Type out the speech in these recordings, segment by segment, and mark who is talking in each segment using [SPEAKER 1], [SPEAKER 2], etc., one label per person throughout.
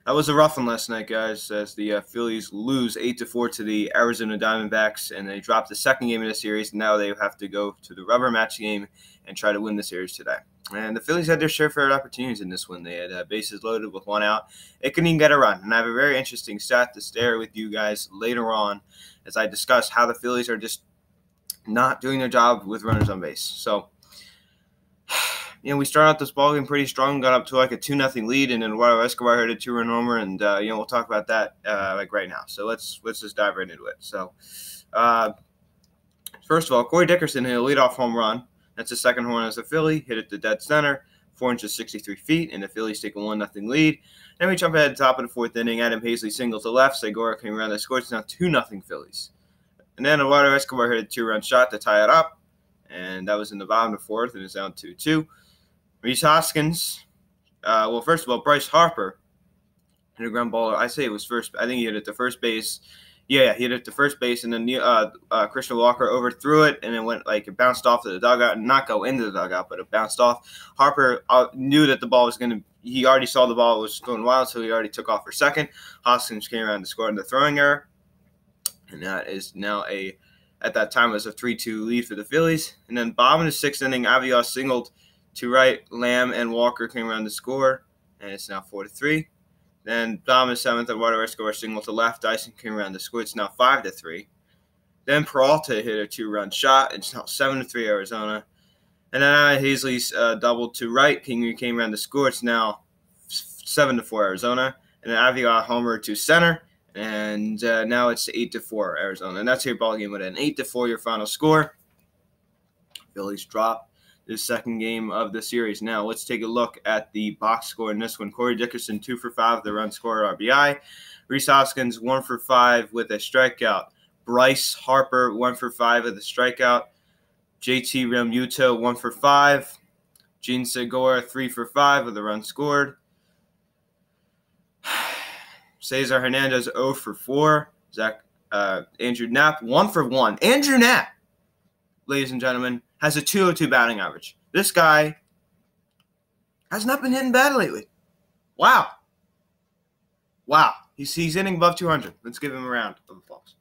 [SPEAKER 1] That was a rough one last night, guys, as the Phillies lose 8-4 to the Arizona Diamondbacks, and they dropped the second game of the series. And now they have to go to the rubber match game and try to win the series today. And the Phillies had their share of opportunities in this one. They had bases loaded with one out. It couldn't even get a run. And I have a very interesting stat to share with you guys later on as I discuss how the Phillies are just not doing their job with runners on base. So, we started out this ballgame pretty strong, got up to like a 2-0 lead, and then Eduardo Escobar hit a 2-run homer, and we'll talk about that right now. So let's just dive right into it. So, first of all, Corey Dickerson hit a leadoff home run. That's his second home run as a Philly. Hit it to dead center, 4 inches 63 feet, and the Phillies take a 1-0 lead. Then we jump ahead to the top of the fourth inning. Adam Hazley singles to left. Segura came around the score. It's now 2-0 Phillies. And then Eduardo Escobar hit a 2-run shot to tie it up, and that was in the bottom of the fourth, and it's down 2-2. Rhys Hoskins, first of all, Bryce Harper hit a ground ball. I say it was first. I think he hit it to first base. Yeah, he hit it to first base, and then Christian Walker overthrew it, and it went it bounced off to the dugout, not go into the dugout, but it bounced off. Harper knew that the ball was going to. He already saw the ball was going wild, so he already took off for second. Hoskins came around to score in the throwing error, and that is now at that time it was a 3-2 lead for the Phillies. And then bottom of the sixth inning, Avios singled to right. Lamb and Walker came around to score, and it's now 4-3. Then bottom of the seventh, Eduardo Escobar singled to left. Dyson came around to score. It's now 5-3. Then Peralta hit a 2-run shot. It's now 7-3 Arizona. And then Hazley's doubled to right. King came around to score. It's now 7-4 Arizona. And then Avios homer to center. And now it's 8-4 Arizona. And that's your ball game with an 8-4, your final score. Phillies drop the second game of the series. Now let's take a look at the box score in this one. Corey Dickerson 2 for 5, the run scorer RBI. Rhys Hoskins 1 for 5 with a strikeout. Bryce Harper 1 for 5 with a strikeout. JT Realmuto 1 for 5. Gene Segura 3 for 5 with a run scored. Cesar Hernandez 0 for 4. Andrew Knapp 1 for 1. Andrew Knapp, ladies and gentlemen, has a 202 batting average. This guy has not been hitting bad lately. Wow. He's hitting above 200. Let's give him a round of applause.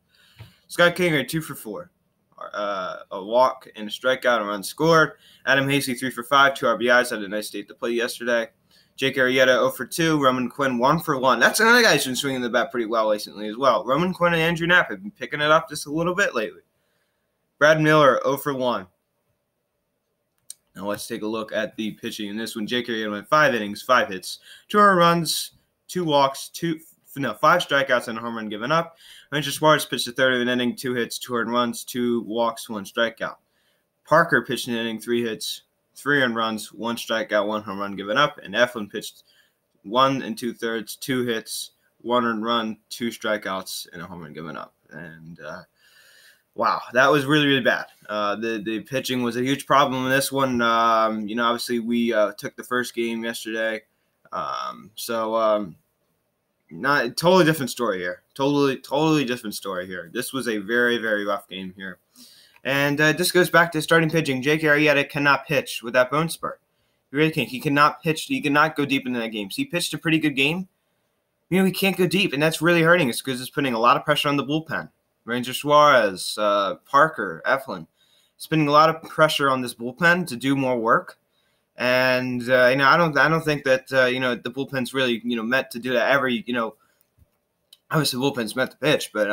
[SPEAKER 1] Scott Kingery 2 for 4. A walk and a strikeout, a run scored. Adam Hazley 3 for 5, 2 RBIs. Had a nice day to play yesterday. Jake Arrieta 0 for 2. Roman Quinn 1 for 1. That's another guy who's been swinging the bat pretty well recently as well. Roman Quinn and Andrew Knapp have been picking it up just a little bit lately. Brad Miller 0 for 1. Now let's take a look at the pitching in this one. Jake Arrieta went 5 innings, 5 hits, 2 earned runs, 2 walks, 5 strikeouts, and a home run given up. Ranger Suarez pitched the third of an inning, 2 hits, 2 earned runs, 2 walks, 1 strikeout. Parker pitched an inning, 3 hits, 3 earned runs, 1 strikeout, 1 home run given up. And Eflin pitched 1 2/3, 2 hits, 1 earned run, 2 strikeouts, and a home run given up. And wow, that was really, really bad. The pitching was a huge problem in this one. Obviously we took the first game yesterday. Not totally different story here. Totally different story here. This was a very, very rough game here. And this goes back to starting pitching. Jake Arrieta cannot pitch with that bone spur. He really can't. He cannot pitch. He cannot go deep into that game. So he pitched a pretty good game. He can't go deep, and that's really hurting us because it's putting a lot of pressure on the bullpen. Ranger Suarez, Parker, Eflin. It's putting a lot of pressure on this bullpen to do more work. And I don't think that the bullpen's really meant to do that every obviously the bullpen's meant to pitch, but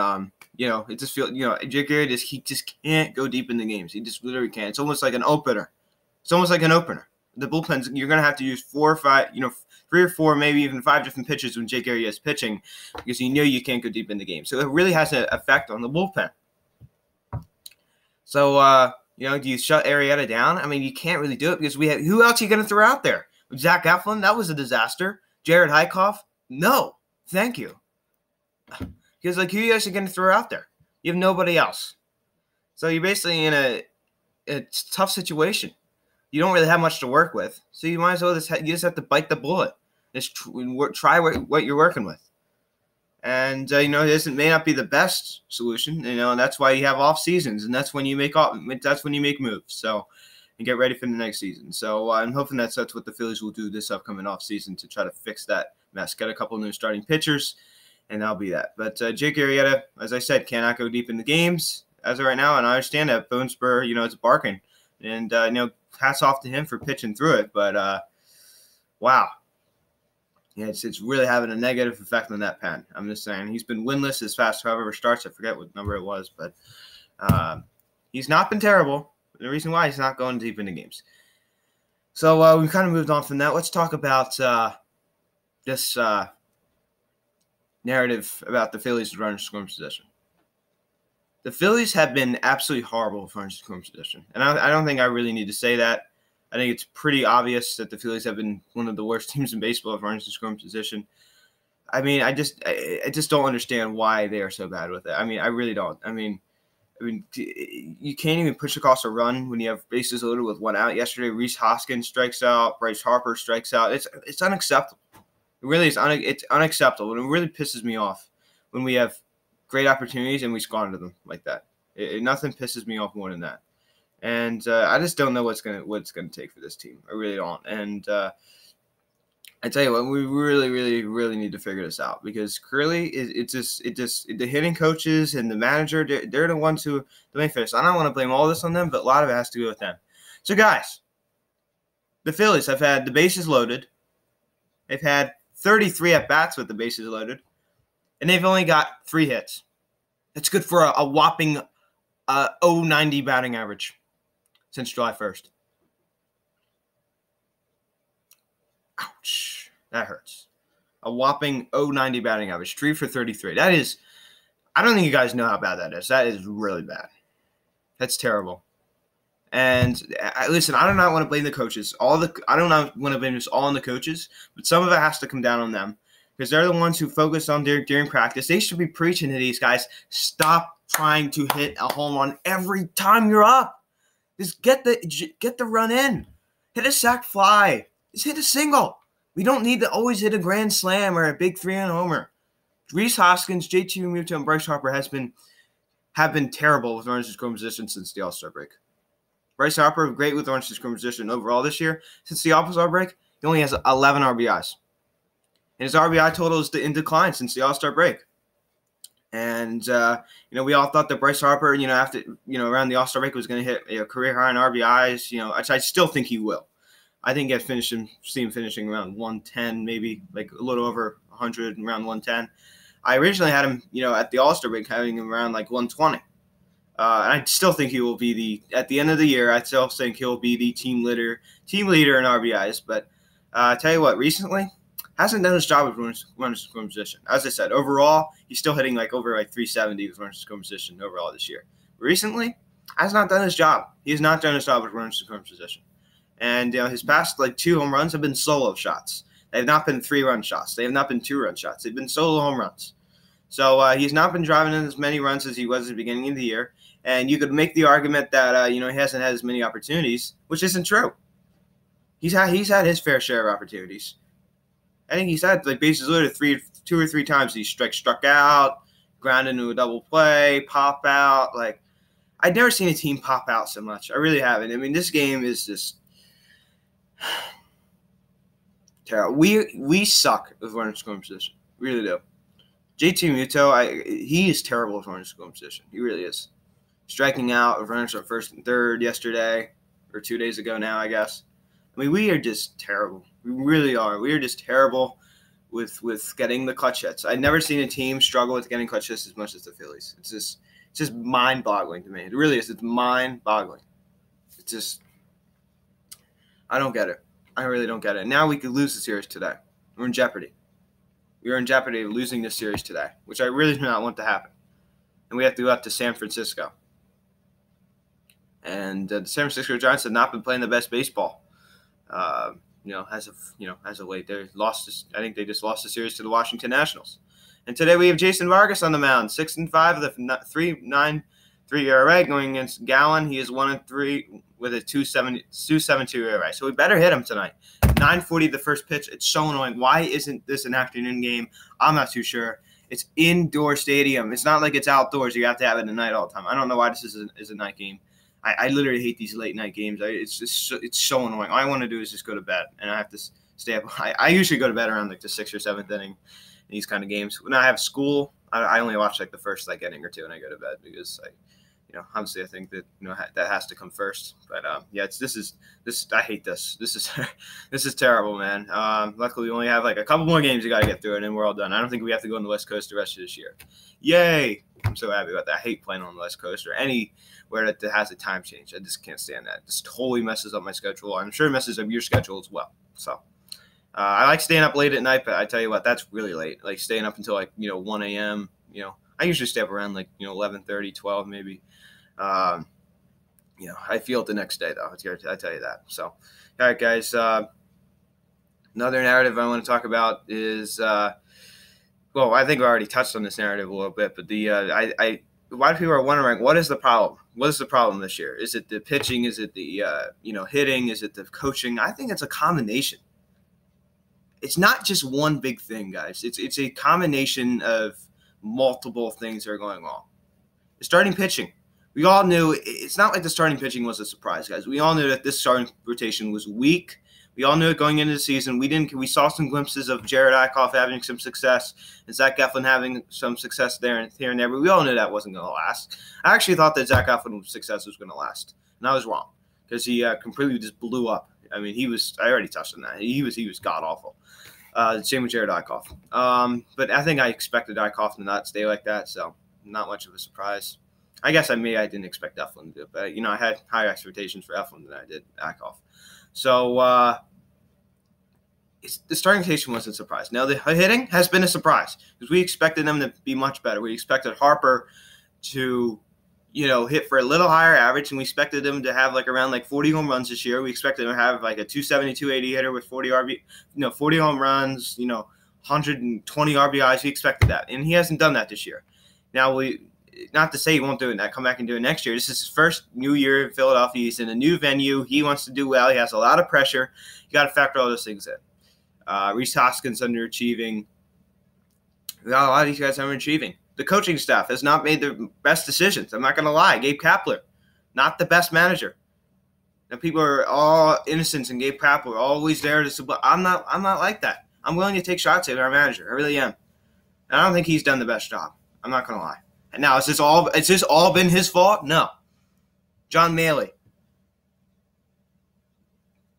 [SPEAKER 1] it just feels Jake Arrieta he just can't go deep in the games. He just literally can't. It's almost like an opener. The bullpen's you're gonna have to use 4 or 5, 3 or 4, maybe even 5 different pitches when Jake Arrieta is pitching because you can't go deep in the game. So it really has an effect on the bullpen. So do you shut Arrieta down? I mean, you can't really do it because who else are you going to throw out there? Zach Eflin, that was a disaster. Jared Hykoff, no, thank you. Because who you guys are going to throw out there? You have nobody else. So you're basically in a tough situation. You don't really have much to work with, so you might as well you just have to bite the bullet. Just try what you're working with. And this may not be the best solution, and that's why you have off seasons, and that's when you make moves. So, and get ready for the next season. So I'm hoping that's what the Phillies will do this upcoming offseason to try to fix that mess. Get a couple new starting pitchers, and that'll be that. But Jake Arrieta, as I said, cannot go deep in the games as of right now, and I understand that bone spur, it's barking. And, hats off to him for pitching through it. But, wow. Yeah, it's really having a negative effect on that pen. I'm just saying. He's been winless his past however starts. I forget what number it was, but he's not been terrible. The reason why he's not going deep into games. So we've kind of moved on from that. Let's talk about this narrative about the Phillies' runner scoring position. The Phillies have been absolutely horrible for runner scoring position. And I don't think I really need to say that. I think it's pretty obvious that the Phillies have been one of the worst teams in baseball for runners in scoring position. I mean, I just don't understand why they are so bad with it. I mean, I really don't. I mean, you can't even push across a run when you have bases loaded with one out. Yesterday, Rhys Hoskins strikes out, Bryce Harper strikes out. It's unacceptable. It really is. It's unacceptable, and it really pisses me off when we have great opportunities and we squander them like that. Nothing pisses me off more than that. And I just don't know what it's gonna take for this team. I really don't. And I tell you what, we really, really, really need to figure this out because Curly the hitting coaches and the manager, they're the ones who the main finish. I don't want to blame all this on them, but a lot of it has to do with them. So guys, the Phillies have had the bases loaded. They've had 33 at bats with the bases loaded, and they've only got 3 hits. That's good for a whopping .090 batting average since July 1st. Ouch. That hurts. A whopping .090 batting average. 3 for 33. That is, I don't think you guys know how bad that is. That is really bad. That's terrible. And listen, I do not want to blame the coaches. I don't want to blame this all on the coaches, but some of it has to come down on them because they're the ones who focus on during practice. They should be preaching to these guys, stop trying to hit a home run every time you're up. Just get the run in. Hit a sac fly. Just hit a single. We don't need to always hit a grand slam or a big 3-run homer. Rhys Hoskins, JT Realmuto, and Bryce Harper have been terrible with runners in scoring position since the All-Star break. Bryce Harper, great with runners in scoring position overall this year. Since the All-Star break, he only has 11 RBIs. And his RBI total is in decline since the All-Star break. And, we all thought that Bryce Harper, after, around the All-Star break was going to hit a career high in RBIs, I still think he will. I think see him finishing around 110, maybe like a little over 100, around 110. I originally had him, at the All-Star break, having him around like 120. And I still think he will be at the end of the year, I still think he'll be the team leader in RBIs. But I tell you what, recently, hasn't done his job with runners in scoring position. As I said, overall, he's still hitting over 370 with runners in scoring position overall this year. Recently, has not done his job. He has not done his job with runners in scoring position. And his past 2 home runs have been solo shots. They have not been 3-run shots. They have not been 2-run shots. They've been solo home runs. So he's not been driving in as many runs as he was at the beginning of the year. And you could make the argument that he hasn't had as many opportunities, which isn't true. He's had his fair share of opportunities. I think he's had bases loaded 2 or 3 times. He struck out, ground into a double play, pop out. I've never seen a team pop out so much. I really haven't. I mean, this game is just terrible. We suck with runner scoring position. We really do. JT Realmuto, he is terrible with runner scoring position. He really is. Striking out with runners at first and third yesterday, or 2 days ago now, I guess. I mean, we are just terrible. We really are. We are just terrible with getting the clutch hits. I've never seen a team struggle with getting clutch hits as much as the Phillies. It's just mind-boggling to me. It really is. It's mind-boggling. It's just, I don't get it. I really don't get it. Now we could lose the series today. We're in jeopardy. We are in jeopardy of losing this series today, which I really do not want to happen. And we have to go out to San Francisco. And the San Francisco Giants have not been playing the best baseball. As of late, they lost. I think they just lost the series to the Washington Nationals. And today we have Jason Vargas on the mound, 6-5 with a 3.93 ERA going against Gallen. He is 1-3 with a 2.72 ERA. So we better hit him tonight. 9:40 the first pitch. It's so annoying. Why isn't this an afternoon game? I'm not too sure. It's indoor stadium. It's not like it's outdoors. You have to have it at night all the time. I don't know why this is a night game. I literally hate these late night games. It's so annoying. All I want to do is just go to bed, and I have to stay up. I usually go to bed around like the 6th or 7th inning in these kind of games. When I have school, I only watch like the first like inning or two, and I go to bed because obviously I think that that has to come first. But yeah, this. I hate this. This is terrible, man. Luckily, we only have like a couple more games we got to get through, and then we're all done. I don't think we have to go on the West Coast the rest of this year. Yay! I'm so happy about that. I hate playing on the West Coast or anywhere that has a time change. I just can't stand that. It just totally messes up my schedule. I'm sure it messes up your schedule as well. So I like staying up late at night, but I tell you what, that's really late. Like staying up until like 1 a.m. I usually stay up around like 11:30, 12 maybe. I feel it the next day though. I tell you that. So, all right, guys. Another narrative I want to talk about is. Well, I think we already touched on this narrative a little bit, but a lot of people are wondering, what is the problem? What is the problem this year? Is it the pitching? Is it the hitting? Is it the coaching? I think it's a combination. It's not just one big thing, guys. It's a combination of multiple things that are going on. The starting pitching. We all knew it's not like the starting pitching was a surprise, guys. We all knew that this starting rotation was weak. We all knew it going into the season. We saw some glimpses of Jared Eichhoff having some success and Zach Eflin having some success here and there, but we all knew that wasn't going to last. I actually thought that Zach Eflin's success was going to last, and I was wrong because he completely just blew up. I mean, I already touched on that. He was god-awful. Same with Jared Eichhoff. But I think I expected Eichhoff to not stay like that, so not much of a surprise. I guess I didn't expect Eflin to do it, but, I had higher expectations for Eflin than I did Eichhoff. So the starting rotation wasn't a surprise. Now the hitting has been a surprise because we expected them to be much better. We expected Harper to, hit for a little higher average, and we expected them to have like around like 40 home runs this year. We expected them to have like a 270, 280 hitter with 40 home runs, 120 RBIs. We expected that, and he hasn't done that this year. Now not to say he won't do it, come back and do it next year. This is his first new year in Philadelphia. He's in a new venue. He wants to do well. He has a lot of pressure. You got to factor all those things in. Rhys Hoskins underachieving. A lot of these guys underachieving. The coaching staff has not made the best decisions. I'm not going to lie. Gabe Kapler, not the best manager. Now people are all innocents in Gabe Kapler, always there to support. I'm not like that. I'm willing to take shots at our manager. I really am. And I don't think he's done the best job. I'm not going to lie. And now, is this all been his fault? No. John Maley.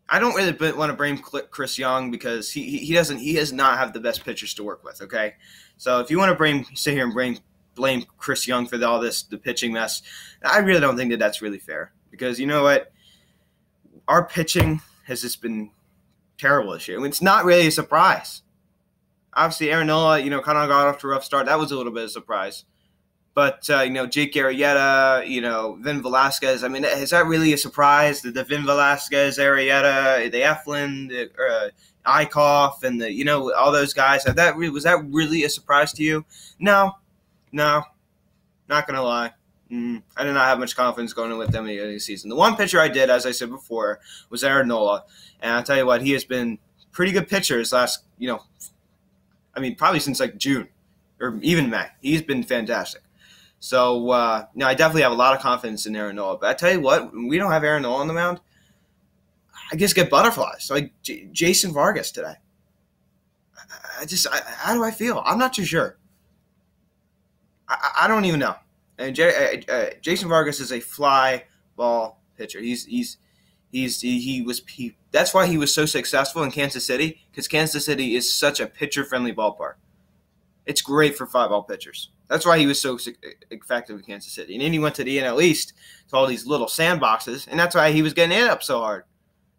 [SPEAKER 1] I don't really want to blame Chris Young because he does not have the best pitchers to work with, okay? So if you want to sit here and blame Chris Young for the pitching mess, I really don't think that's really fair because you know what? Our pitching has just been terrible this year. I mean, it's not really a surprise. Obviously, Aaron Nola, kind of got off to a rough start. That was a little bit of a surprise. But, Jake Arrieta, Vin Velasquez, I mean, is that really a surprise? The Vin Velasquez, Arrieta, the Eflin, the Eichhoff, and all those guys, was that really a surprise to you? No, not going to lie. I did not have much confidence going in with them in the season. The one pitcher I did, as I said before, was Aaron Nola. And I'll tell you what, he has been pretty good pitcher his last, probably since like June or even May. He's been fantastic. So, I definitely have a lot of confidence in Aaron Nola. But I tell you what, when we don't have Aaron Nola on the mound, I just get butterflies. Like Jason Vargas today. How do I feel? I'm not too sure. I don't even know. And Jason Vargas is a fly ball pitcher. That's why he was so successful in Kansas City, because Kansas City is such a pitcher-friendly ballpark. It's great for fly ball pitchers. That's why he was so effective in Kansas City. And then he went to the NL East to all these little sandboxes, and that's why he was getting hit up so hard.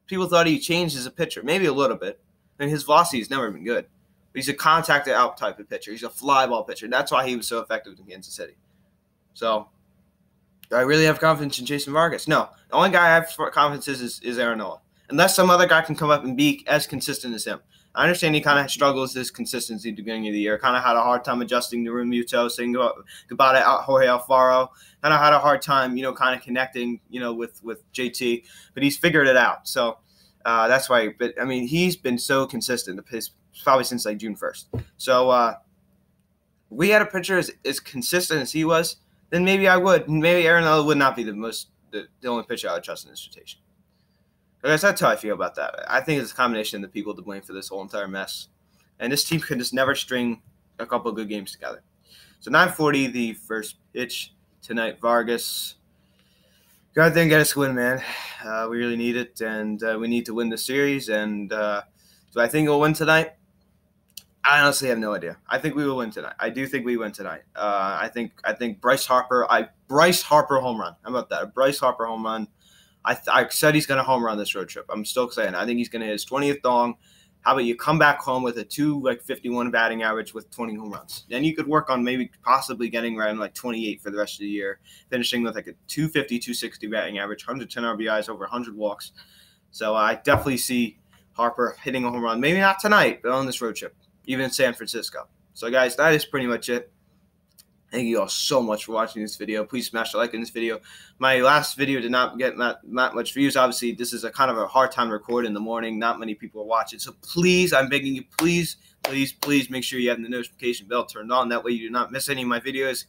[SPEAKER 1] People thought he changed as a pitcher, maybe a little bit. And his velocity has never been good. But he's a contact out type of pitcher. He's a fly ball pitcher. That's why he was so effective in Kansas City. So, do I really have confidence in Jason Vargas? No. The only guy I have confidence is Aaron Nola. Unless some other guy can come up and be as consistent as him. I understand he kind of struggles with his consistency at the beginning of the year. Kind of had a hard time adjusting to Realmuto, saying goodbye to Jorge Alfaro. Kind of had a hard time, kind of connecting, with JT. But he's figured it out. So that's why. But, he's been so consistent, probably since like June 1st. So we had a pitcher as consistent as he was, then maybe I would. Maybe Aaron Nola would not be the the only pitcher I would trust in this rotation. I guess that's how I feel about that. I think it's a combination of the people to blame for this whole entire mess. And this team can just never string a couple of good games together. So 9:40, the first pitch tonight. Vargas. Go out there and get us a win, man. We really need it, and we need to win the series. And do I think we'll win tonight? I honestly have no idea. I think we will win tonight. I do think we win tonight. I think Bryce Harper home run. How about that? A Bryce Harper home run. I said he's going to home run this road trip. I'm still saying I think he's going to hit his 20th dong. How about you come back home with a 251 batting average with 20 home runs? Then you could work on maybe possibly getting around 28 for the rest of the year, finishing with a 250, 260 batting average, 110 RBIs, over 100 walks. So I definitely see Harper hitting a home run. Maybe not tonight, but on this road trip, even in San Francisco. So guys, that is pretty much it. Thank you all so much for watching this video. Please smash the like in this video. My last video did not get not much views. Obviously, this is a kind of a hard time to record in the morning. Not many people are watching. So please, I'm begging you, please make sure you have the notification bell turned on. That way you do not miss any of my videos.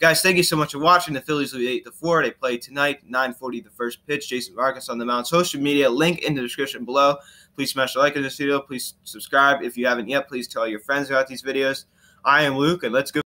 [SPEAKER 1] Guys, thank you so much for watching. The Phillies lead 8-4. They play tonight, 9:40 the first pitch. Jason Vargas on the mound. Social media, link in the description below. Please smash the like in this video. Please subscribe. If you haven't yet, please tell your friends about these videos. I am Luke, and let's go.